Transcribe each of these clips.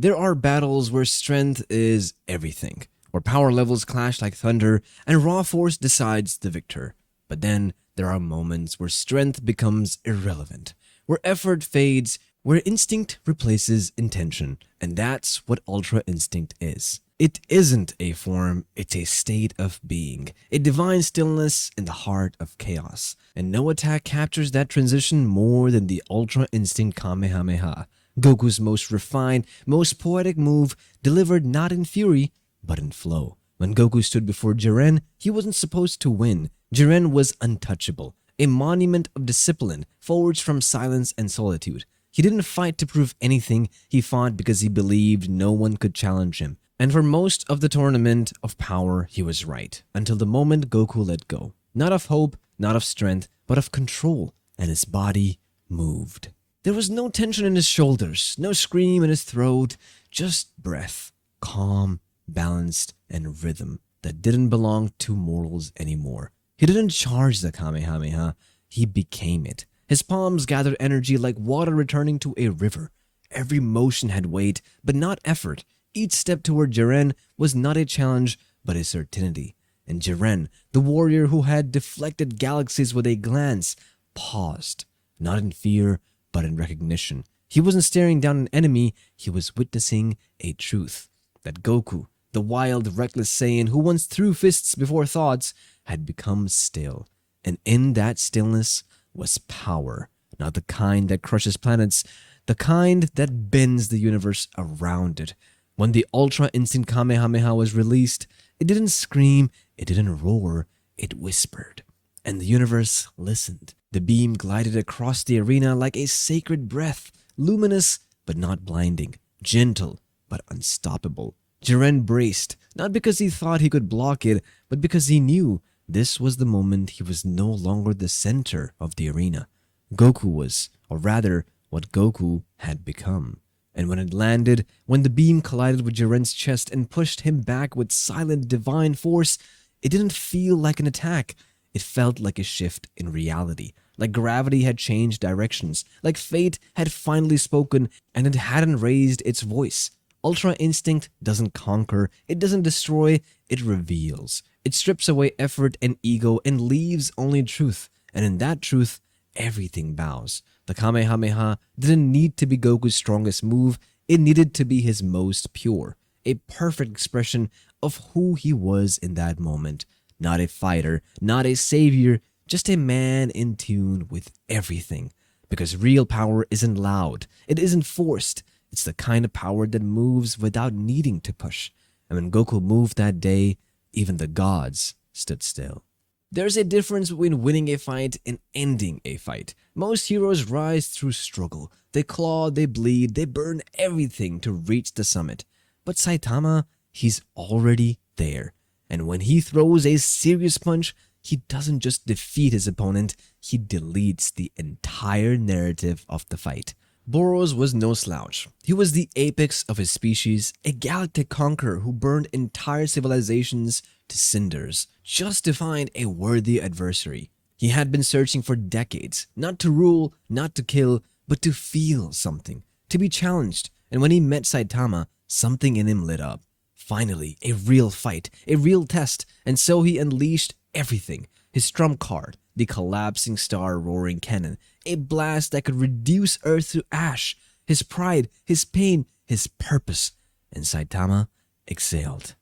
There are battles where strength is everything, where power levels clash like thunder and raw force decides the victor. But then there are moments where strength becomes irrelevant, where effort fades, where instinct replaces intention, and that's what Ultra Instinct is. It isn't a form, it's a state of being, a divine stillness in the heart of chaos. And no attack captures that transition more than the Ultra Instinct Kamehameha, Goku's most refined, most poetic move, delivered not in fury, but in flow. When Goku stood before Jiren, he wasn't supposed to win. Jiren was untouchable, a monument of discipline, forged from silence and solitude. He didn't fight to prove anything, he fought because he believed no one could challenge him. And for most of the tournament of power, he was right, until the moment Goku let go. Not of hope, not of strength, but of control, and his body moved. There was no tension in his shoulders, no scream in his throat, just breath, calm, balanced, and rhythm that didn't belong to mortals anymore. He didn't charge the Kamehameha, he became it. His palms gathered energy like water returning to a river. Every motion had weight, but not effort. Each step toward Jiren was not a challenge, but a certainty. And Jiren, the warrior who had deflected galaxies with a glance, paused, not in fear, but in recognition. He wasn't staring down an enemy, he was witnessing a truth. That Goku, the wild, reckless Saiyan who once threw fists before thoughts, had become still. And in that stillness was power, not the kind that crushes planets, the kind that bends the universe around it. When the Ultra Instinct Kamehameha was released, it didn't scream, it didn't roar, it whispered. And the universe listened. The beam glided across the arena like a sacred breath, luminous but not blinding, gentle but unstoppable. Jiren braced, not because he thought he could block it, but because he knew this was the moment he was no longer the center of the arena. Goku was, or rather, what Goku had become. And when it landed, when the beam collided with Jiren's chest and pushed him back with silent divine force, it didn't feel like an attack. It felt like a shift in reality, like gravity had changed directions, like fate had finally spoken and it hadn't raised its voice. Ultra Instinct doesn't conquer, it doesn't destroy, it reveals. It strips away effort and ego and leaves only truth. And in that truth, everything bows. The Kamehameha didn't need to be Goku's strongest move, it needed to be his most pure. A perfect expression of who he was in that moment. Not a fighter, not a savior, just a man in tune with everything. Because real power isn't loud, it isn't forced. It's the kind of power that moves without needing to push. And when Goku moved that day, even the gods stood still. There's a difference between winning a fight and ending a fight. Most heroes rise through struggle. They claw, they bleed, they burn everything to reach the summit. But Saitama, he's already there. And when he throws a serious punch, he doesn't just defeat his opponent, he deletes the entire narrative of the fight. Boros was no slouch. He was the apex of his species, a galactic conqueror who burned entire civilizations to cinders just to find a worthy adversary. He had been searching for decades, not to rule, not to kill, but to feel something, to be challenged. And when he met Saitama, something in him lit up. Finally, a real fight, a real test, and so he unleashed everything. His trump card, the collapsing star roaring cannon, a blast that could reduce Earth to ash, his pride, his pain, his purpose. And Saitama exhaled.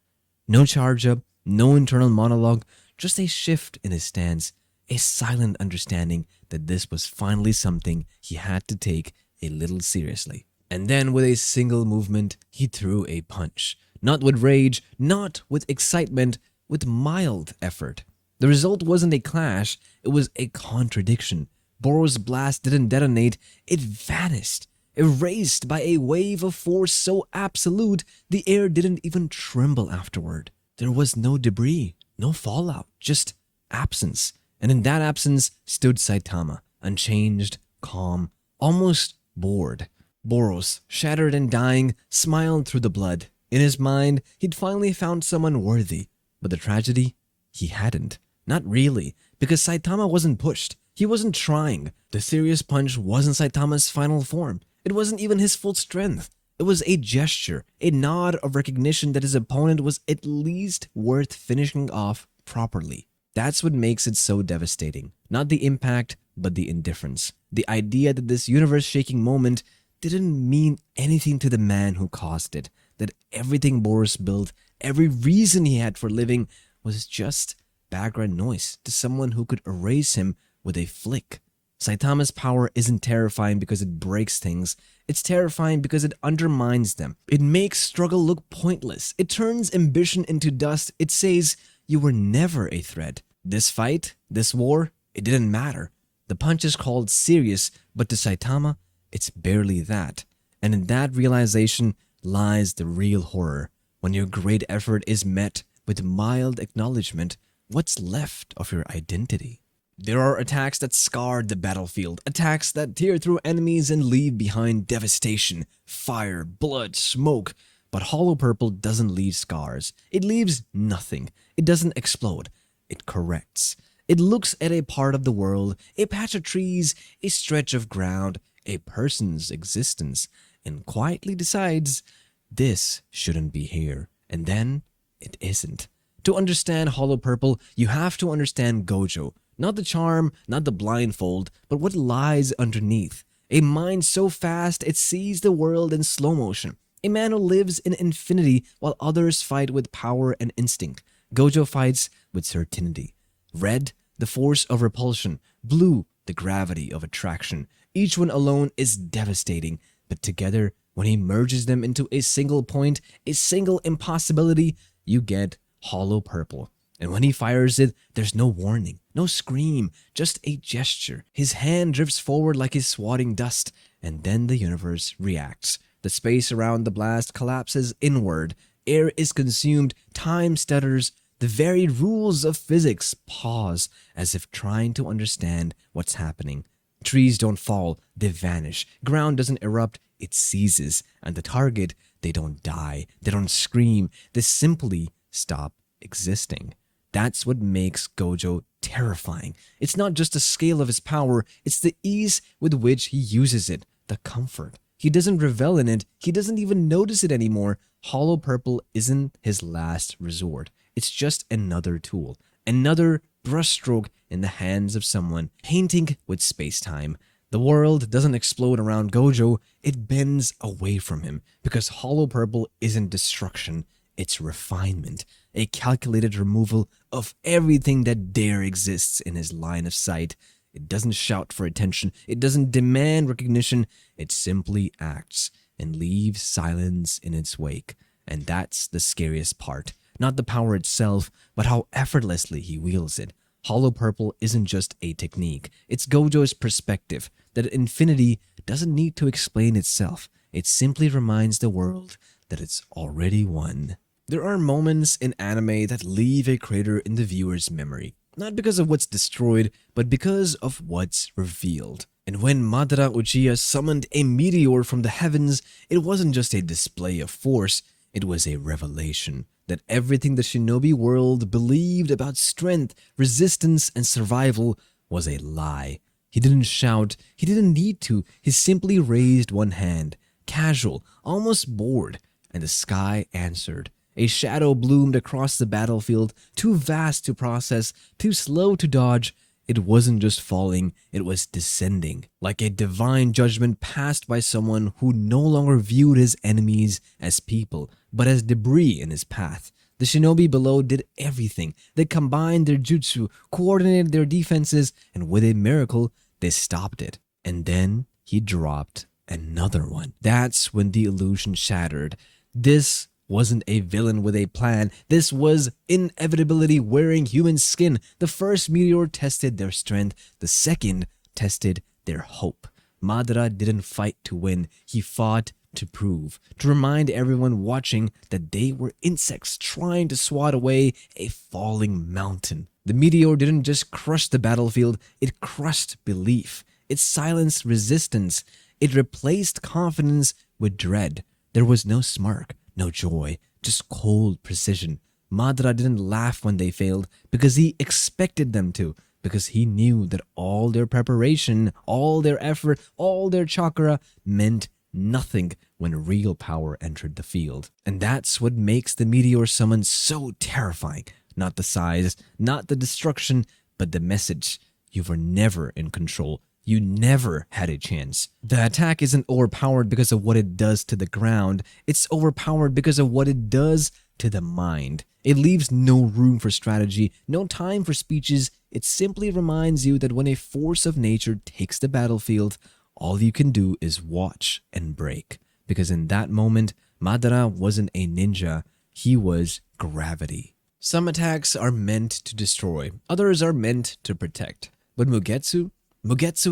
No charge up, no internal monologue, just a shift in his stance, a silent understanding that this was finally something he had to take a little seriously. And then with a single movement, he threw a punch. Not with rage, not with excitement, with mild effort. The result wasn't a clash, it was a contradiction. Boros' blast didn't detonate, it vanished, erased by a wave of force so absolute the air didn't even tremble afterward. There was no debris, no fallout, just absence. And in that absence stood Saitama, unchanged, calm, almost bored. Boros, shattered and dying, smiled through the blood. In his mind, he'd finally found someone worthy. But the tragedy? He hadn't. Not really, because Saitama wasn't pushed. He wasn't trying. The serious punch wasn't Saitama's final form. It wasn't even his full strength. It was a gesture, a nod of recognition that his opponent was at least worth finishing off properly. That's what makes it so devastating. Not the impact, but the indifference. The idea that this universe-shaking moment didn't mean anything to the man who caused it. That everything Boris built, every reason he had for living, was just background noise to someone who could erase him with a flick. Saitama's power isn't terrifying because it breaks things. It's terrifying because it undermines them. It makes struggle look pointless. It turns ambition into dust. It says, you were never a threat. This fight, this war, it didn't matter. The punch is called serious, but to Saitama, it's barely that. And in that realization lies the real horror. When your great effort is met with mild acknowledgement, what's left of your identity? There are attacks that scarred the battlefield, attacks that tear through enemies and leave behind devastation, fire, blood, smoke. But Hollow Purple doesn't leave scars. It leaves nothing. It doesn't explode. It corrects. It looks at a part of the world, a patch of trees, a stretch of ground, a person's existence, and quietly decides, this shouldn't be here. And then, it isn't. To understand Hollow Purple, you have to understand Gojo. Not the charm, not the blindfold, but what lies underneath. A mind so fast it sees the world in slow motion. A man who lives in infinity while others fight with power and instinct. Gojo fights with certainty. Red, the force of repulsion. Blue, the gravity of attraction. Each one alone is devastating, but together, when he merges them into a single point, a single impossibility, you get Hollow Purple. And when he fires it, there's no warning, no scream, just a gesture. His hand drifts forward like he's swatting dust, and then the universe reacts. The space around the blast collapses inward. Air is consumed, time stutters. The very rules of physics pause, as if trying to understand what's happening. Trees don't fall, they vanish. Ground doesn't erupt, it seizes. And the target, they don't die, they don't scream, they simply stop existing. That's what makes Gojo terrifying. It's not just the scale of his power, it's the ease with which he uses it, the comfort. He doesn't revel in it, he doesn't even notice it anymore. Hollow Purple isn't his last resort. It's just another tool, another brushstroke in the hands of someone painting with space-time. The world doesn't explode around Gojo, it bends away from him, because Hollow Purple isn't destruction, it's refinement, a calculated removal of everything that dare exists in his line of sight. It doesn't shout for attention, it doesn't demand recognition, it simply acts and leaves silence in its wake. And that's the scariest part. Not the power itself, but how effortlessly he wields it. Hollow Purple isn't just a technique, it's Gojo's perspective, that infinity doesn't need to explain itself. It simply reminds the world that it's already won. There are moments in anime that leave a crater in the viewer's memory, not because of what's destroyed, but because of what's revealed. And when Madara Uchiha summoned a meteor from the heavens, it wasn't just a display of force, it was a revelation that everything the shinobi world believed about strength, resistance, and survival was a lie. He didn't shout, he didn't need to, he simply raised one hand, casual, almost bored, and the sky answered. A shadow bloomed across the battlefield, too vast to process, too slow to dodge. It wasn't just falling, it was descending, like a divine judgment passed by someone who no longer viewed his enemies as people, but as debris in his path. The shinobi below did everything. They combined their jutsu, coordinated their defenses, and with a miracle, they stopped it. And then he dropped another one. That's when the illusion shattered. This wasn't a villain with a plan. This was inevitability wearing human skin. The first meteor tested their strength. The second tested their hope. Madara didn't fight to win. He fought to prove, to remind everyone watching that they were insects trying to swat away a falling mountain. The meteor didn't just crush the battlefield, it crushed belief. It silenced resistance. It replaced confidence with dread. There was no smirk, no joy, just cold precision. Madara didn't laugh when they failed because he expected them to, because he knew that all their preparation, all their effort, all their chakra meant nothing when real power entered the field. And that's what makes the meteor summon so terrifying. Not the size, not the destruction, but the message. You were never in control. You never had a chance. The attack isn't overpowered because of what it does to the ground. It's overpowered because of what it does to the mind. It leaves no room for strategy, no time for speeches. It simply reminds you that when a force of nature takes the battlefield, all you can do is watch and break. Because in that moment, Madara wasn't a ninja, he was gravity. Some attacks are meant to destroy, others are meant to protect. But Mugetsu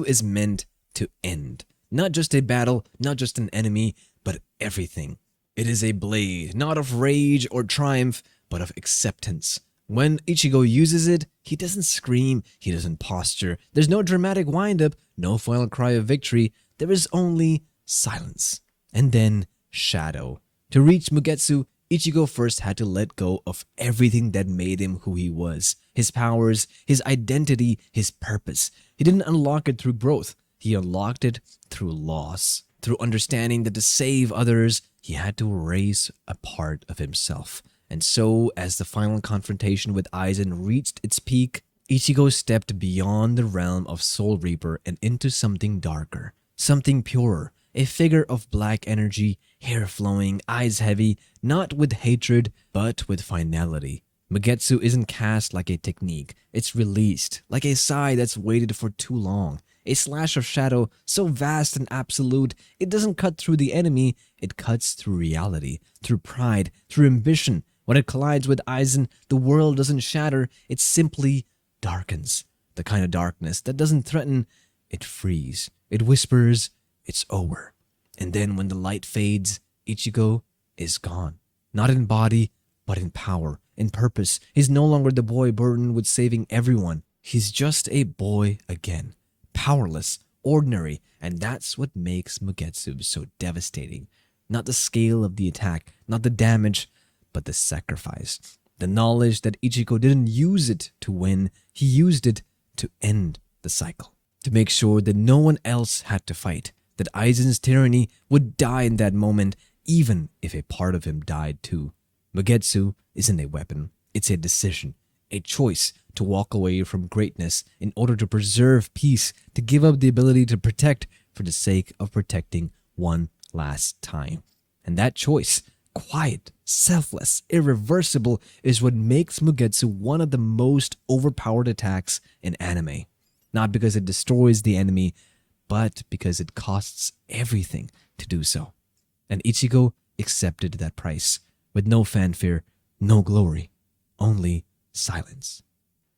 is meant to end. Not just a battle, not just an enemy, but everything. It is a blade, not of rage or triumph, but of acceptance. When Ichigo uses it, he doesn't scream, he doesn't posture. There's no dramatic wind-up, no final cry of victory. There is only silence. And then shadow. To reach Mugetsu, Ichigo first had to let go of everything that made him who he was. His powers, his identity, his purpose. He didn't unlock it through growth. He unlocked it through loss. Through understanding that to save others, he had to erase a part of himself. And so, as the final confrontation with Aizen reached its peak, Ichigo stepped beyond the realm of Soul Reaper and into something darker, something purer, a figure of black energy, hair flowing, eyes heavy, not with hatred, but with finality. Mugetsu isn't cast like a technique, it's released, like a sigh that's waited for too long. A slash of shadow so vast and absolute, it doesn't cut through the enemy, it cuts through reality, through pride, through ambition. When it collides with Aizen, the world doesn't shatter, it simply darkens. The kind of darkness that doesn't threaten, it frees. It whispers, it's over. And then when the light fades, Ichigo is gone. Not in body, but in power, in purpose. He's no longer the boy burdened with saving everyone. He's just a boy again. Powerless, ordinary, and that's what makes Mugetsu so devastating. Not the scale of the attack, not the damage, but the sacrifice. The knowledge that Ichigo didn't use it to win, he used it to end the cycle. To make sure that no one else had to fight, that Aizen's tyranny would die in that moment, even if a part of him died too. Mugetsu isn't a weapon, it's a decision, a choice to walk away from greatness in order to preserve peace, to give up the ability to protect for the sake of protecting one last time. And that choice, quiet, selfless, irreversible, is what makes Mugetsu one of the most overpowered attacks in anime. Not because it destroys the enemy, but because it costs everything to do so. And Ichigo accepted that price, with no fanfare, no glory, only silence.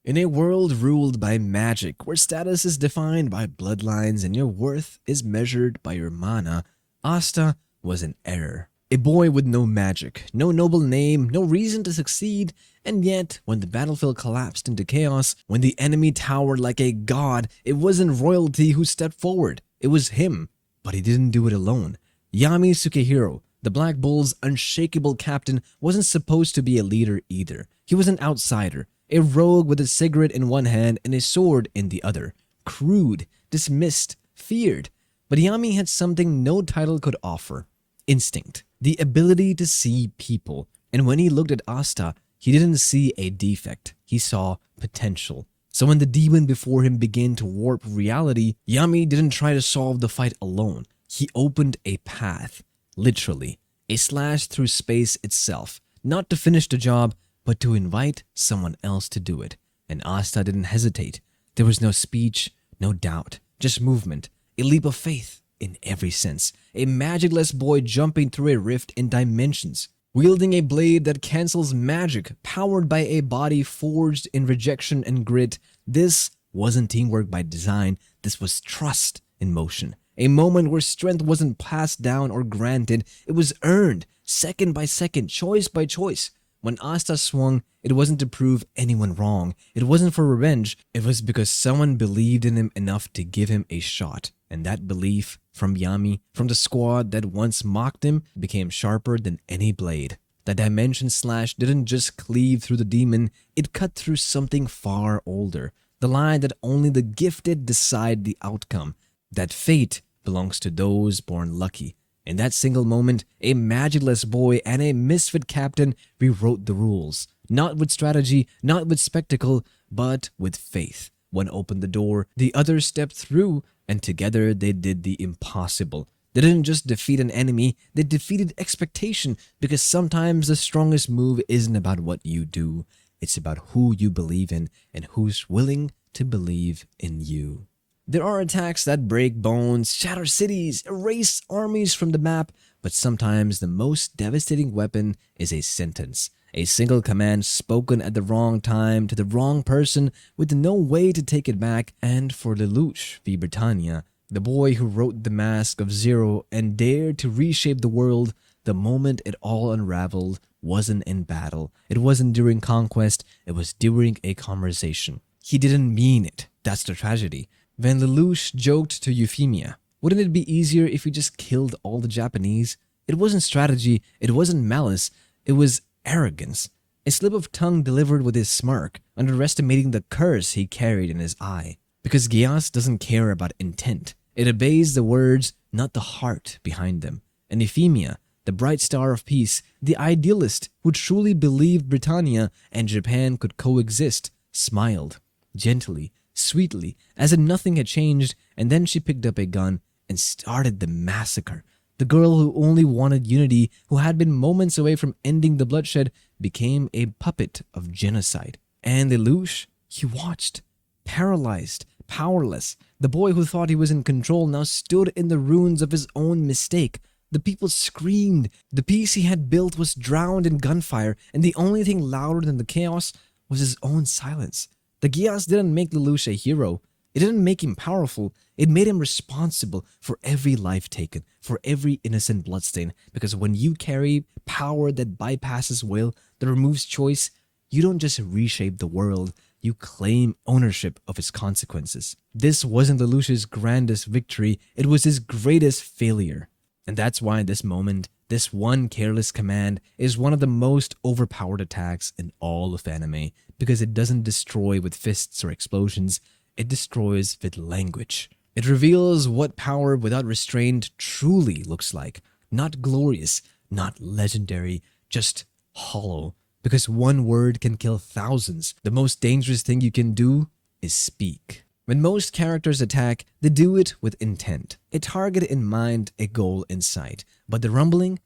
In a world ruled by magic, where status is defined by bloodlines and your worth is measured by your mana, Asta was an error. A boy with no magic, no noble name, no reason to succeed, and yet, when the battlefield collapsed into chaos, when the enemy towered like a god, it wasn't royalty who stepped forward. It was him. But he didn't do it alone. Yami Sukehiro, the Black Bull's unshakable captain, wasn't supposed to be a leader either. He was an outsider, a rogue with a cigarette in one hand and a sword in the other. Crude, dismissed, feared. But Yami had something no title could offer. Instinct. The ability to see people. And when he looked at Asta, he didn't see a defect. He saw potential. So when the demon before him began to warp reality, Yami didn't try to solve the fight alone. He opened a path. Literally. A slash through space itself. Not to finish the job, but to invite someone else to do it. And Asta didn't hesitate. There was no speech, no doubt. Just movement. A leap of faith. In every sense, a magicless boy jumping through a rift in dimensions, wielding a blade that cancels magic, powered by a body forged in rejection and grit. This wasn't teamwork by design, this was trust in motion. A moment where strength wasn't passed down or granted, it was earned, second by second, choice by choice. When Asta swung, it wasn't to prove anyone wrong, it wasn't for revenge, it was because someone believed in him enough to give him a shot. And that belief from Yami, from the squad that once mocked him, became sharper than any blade. The dimension slash didn't just cleave through the demon, it cut through something far older. The line that only the gifted decide the outcome. That fate belongs to those born lucky. In that single moment, a magicless boy and a misfit captain rewrote the rules. Not with strategy, not with spectacle, but with faith. One opened the door, the other stepped through, and together they did the impossible. They didn't just defeat an enemy, they defeated expectation, because sometimes the strongest move isn't about what you do. It's about who you believe in and who's willing to believe in you. There are attacks that break bones, shatter cities, erase armies from the map, but sometimes the most devastating weapon is a sentence. A single command spoken at the wrong time to the wrong person with no way to take it back. And for Lelouch v. Britannia, the boy who wrote the Mask of Zero and dared to reshape the world, the moment it all unraveled wasn't in battle. It wasn't during conquest, it was during a conversation. He didn't mean it. That's the tragedy. When Lelouch joked to Euphemia, wouldn't it be easier if you just killed all the Japanese? It wasn't strategy, it wasn't malice, it was arrogance. A slip of tongue delivered with his smirk, underestimating the curse he carried in his eye. Because Gyas doesn't care about intent. It obeys the words, not the heart behind them. And Euphemia, the bright star of peace, the idealist who truly believed Britannia and Japan could coexist, smiled, gently, sweetly, as if nothing had changed, and then she picked up a gun and started the massacre. The girl who only wanted unity, who had been moments away from ending the bloodshed, became a puppet of genocide. And Lelouch, he watched, paralyzed, powerless. The boy who thought he was in control now stood in the ruins of his own mistake. The people screamed. The peace he had built was drowned in gunfire, and the only thing louder than the chaos was his own silence. The Gyas didn't make Lelouch a hero. It didn't make him powerful. It made him responsible for every life taken, for every innocent bloodstain. Because when you carry power that bypasses will, that removes choice, you don't just reshape the world, you claim ownership of its consequences. This wasn't Lelouch's grandest victory, it was his greatest failure. And that's why this moment, this one careless command, is one of the most overpowered attacks in all of anime, because it doesn't destroy with fists or explosions, it destroys with language. It reveals what power without restraint truly looks like. Not glorious, not legendary, just hollow. Because one word can kill thousands. The most dangerous thing you can do is speak. When most characters attack, they do it with intent. A target in mind, a goal in sight. But the rumbling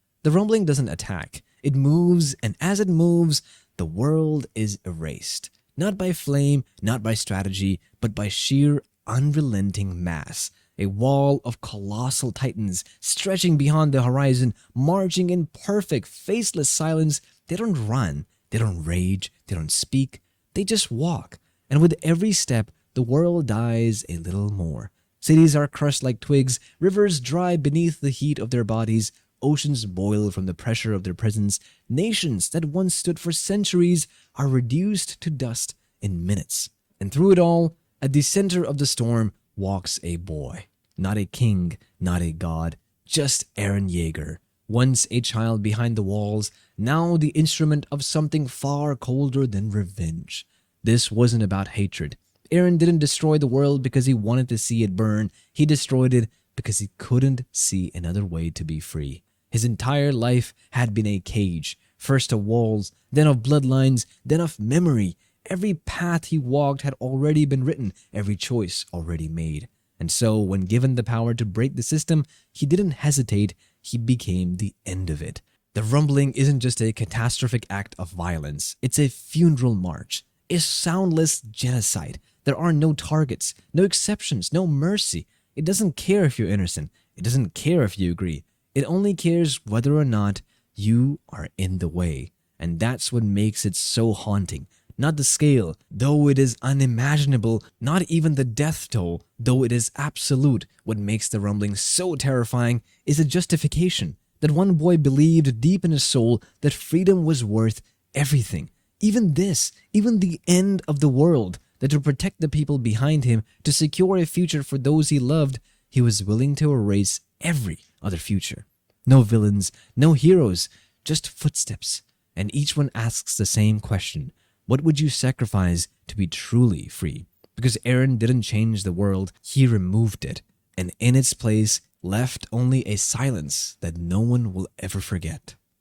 doesn't attack. It moves, and as it moves, the world is erased. Not by flame, not by strategy, but by sheer unrelenting mass. A wall of colossal titans stretching beyond the horizon, marching in perfect, faceless silence. They don't run, they don't rage, they don't speak, they just walk. And with every step, the world dies a little more. Cities are crushed like twigs, rivers dry beneath the heat of their bodies, oceans boil from the pressure of their prisons, nations that once stood for centuries are reduced to dust in minutes. And through it all, at the center of the storm walks a boy. Not a king, not a god, just Eren Yeager. Once a child behind the walls, now the instrument of something far colder than revenge. This wasn't about hatred. Eren didn't destroy the world because he wanted to see it burn. He destroyed it because he couldn't see another way to be free. His entire life had been a cage, first of walls, then of bloodlines, then of memory. Every path he walked had already been written, every choice already made. And so, when given the power to break the system, he didn't hesitate, he became the end of it. The rumbling isn't just a catastrophic act of violence, it's a funeral march, a soundless genocide. There are no targets, no exceptions, no mercy. It doesn't care if you're innocent, it doesn't care if you agree. It only cares whether or not you are in the way. And that's what makes it so haunting. Not the scale, though it is unimaginable, not even the death toll, though it is absolute. What makes the rumbling so terrifying is a justification that one boy believed deep in his soul that freedom was worth everything. Even this, even the end of the world, that to protect the people behind him, to secure a future for those he loved, he was willing to erase every other future. No villains, no heroes, just footsteps. And each one asks the same question. What would you sacrifice to be truly free? Because Eren didn't change the world, he removed it. And in its place left only a silence that no one will ever forget.